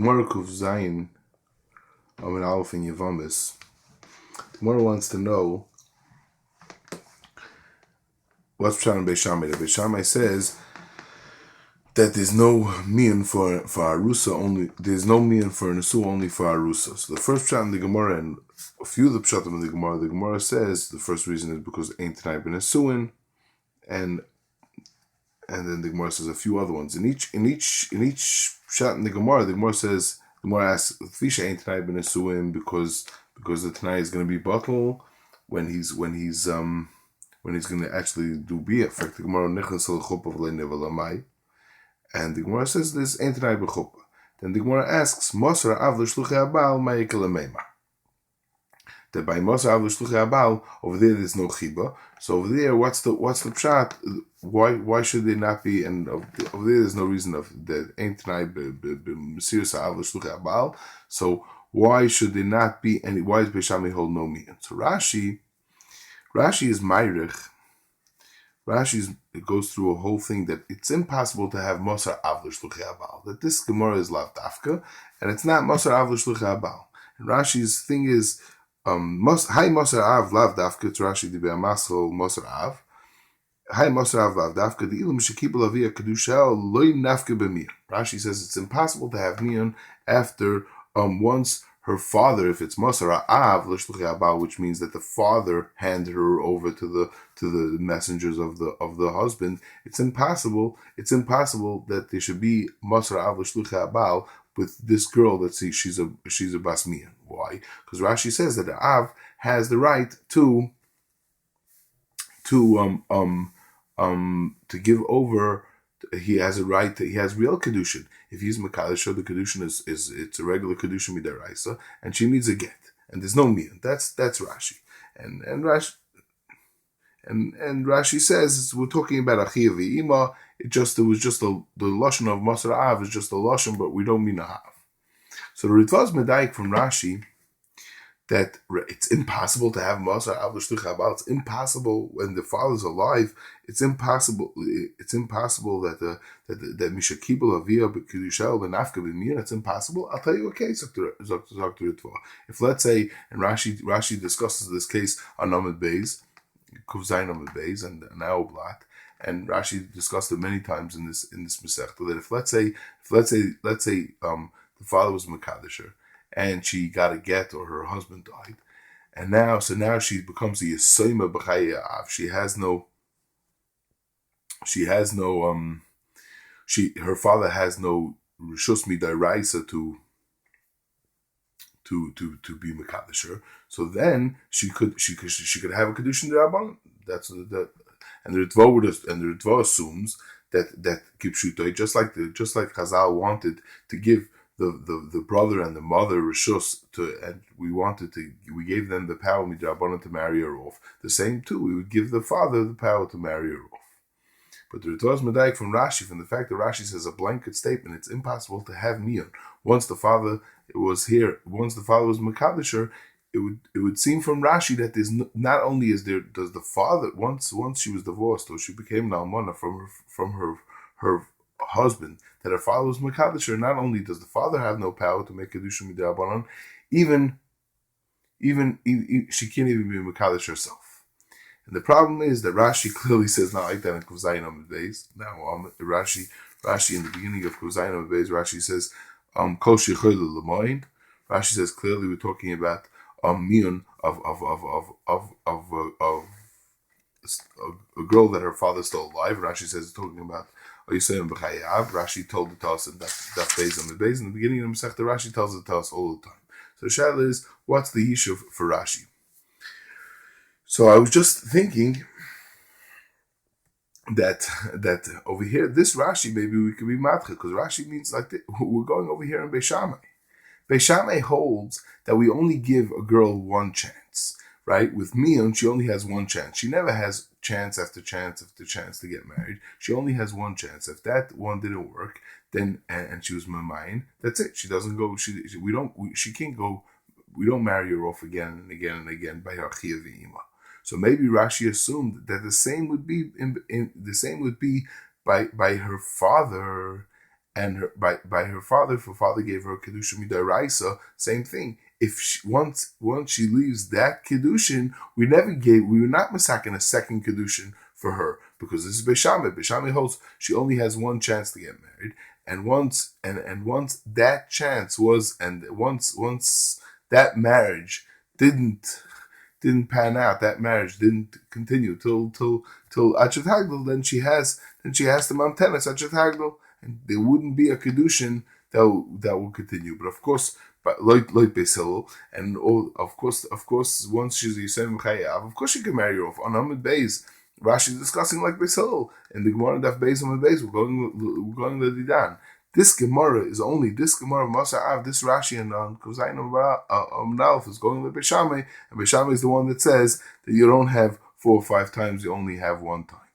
Gemara Kuf Zayin Amin Aleph in Yevamos. The Gemara wants to know what's Pshat in Beis Shammai. The Beis Shammai says that there's no mian for Arusa only. There's no mian for Nesu, only for Arusa. So the first Pshat in the Gemara and a few of the Pshatim in the Gemara says the first reason is because ain't Tanai ben Nesuin, and then the Gemara says a few other ones. In each Pshat in the Gemara says, the Gemara asks, Fisha ain't Tanai ben Nesuin because the Tanai is going to be bottle when he's going to actually do bia. In fact, the Gemara nechnas al chuppah v'lei never lamai. And the Gemara says this ain't Tanai b'chuppah. Then the Gemara asks, Mosar av l'shluchei abal ma'ikal meimah. That by Mosar av l'shluchei abal, over there's no chiba. So over there, what's the pshat? Why should there not be? And over there's no reason of that ain't Tanai b'mesirus av l'shluchei abal. So why should there not be any? Why is Beis Shammai hold no mian? So Rashi is Meirich. It goes through a whole thing that it's impossible to have Mosar av l'shluchei abal. That this Gemara is lav dafka, and it's not Mosar av l'shluchei abal. And Rashi's thing is, Hai Mosar av lav dafka. It's Rashi diber masol Mosar av. Hai Mosar av lav dafka. The ilam shekibel avia kedusha loy nafka b'mir. Rashi says it's impossible to have mian after once her father, if it's Mosar av l'shluchei abal, which means that the father handed her over to the messengers of the husband. It's impossible that there should be Mosar av l'shluchei abal with this girl that she's a bas mian. Why? Because Rashi says that the av has the right to give over. He has a right. He has real kedushin. If he's mekadosh, the kedushin is it's a regular kedushin midaraisa, and she needs a get, and there's no mian. That's Rashi, and Rashi says we're talking about achiyah v'ima. It was just the lashon of Masar av is just a lashon, but we don't mean a hav. So the Ritvahs medayik from Rashi that it's impossible to have Masar av l'shluchei abal. It's impossible when the father's alive. It's impossible that Misha Kibel Avia B'Kedusha L'Nafka B'Mir. It's impossible. I'll tell you a case, Dr. Ritvah. If let's say, and Rashi discusses this case on Amud Beis, Kuf Zayin Amud Beis, and now blatt, and Rashi discussed it many times in this Masechta, that if let's say the father was Mekadesher and she got a get or her husband died, and now she becomes a Yesoma B'Chai. Her father has no Rashus midaraisa to be Mekadesher. So then she could have a kedushin d'Rabbanan. That's that, and the Ritvah assumes that kipshuto, just like Chazal wanted to give the brother and the mother reshus and we gave them the power midrabanan to marry her off. The same too, we would give the father the power to marry her off. But the Ritvahs medayik from Rashi, from the fact that Rashi says a blanket statement, it's impossible to have mian. Once the father was Mekadesher, it would seem from Rashi that there's not only does the father once she was divorced or she became an almana from her husband, that her father was Mekadesher. Not only does the father have no power to make kedusha midrabanan, even she can't even be Mekadesh herself. And the problem is that Rashi clearly says not like that in Kuf Zayin Amud Beis. Now Rashi in the beginning of Kuf Zayin Amud Beis, Rashi says Kol Shechol L'Moin. Rashi says clearly we're talking about mian of a girl that her father's still alive. Rashi says it's talking about Yisayim B'Chai. Rashi told it to us in that Beis Amud Beis. In the beginning of the Masechta, Rashi tells it to us all the time. So the shaila is, what's the issue for Rashi? So I was just thinking that over here, this Rashi, maybe we could be matcha, because Rashi means like we're going over here in Beis Shammai. Beis Shammai holds that we only give a girl one chance, right? With mian, she only has one chance. She never has chance after chance after chance to get married. She only has one chance. If that one didn't work, then and she was mamayin, that's it. She doesn't go. She can't go. We don't marry her off again and again and again by her chiyuv v'ima. So maybe Rashi assumed that the same would be by her father and by her father, if her father gave her a kedushin midaraisa, same thing. If once she leaves that kedushin, we were not masakin a second kedushin for her, because this is Beishamai. Beishamai holds she only has one chance to get married, and once that chance was, and once that marriage didn't pan out, that marriage didn't continue till Achat Hagdol, then she has the Mamtenes Achat Hagdol, and there wouldn't be a kedushin that will continue. But of course, like Beis Hillel, and of course, once she's Yisem B'Chai, of course she can marry her off. On Amud Beis, Rashi is discussing like Beis Hillel, and the Gemara Daf Beis Amud Beis, we're going to Didan. This Gemara is only this Gemara Masa'av, this Rashi and on Kozayin Amnalf is going to Beishamai, and Beishamai is the one that says that you don't have 4 or 5 times, you only have 1 time.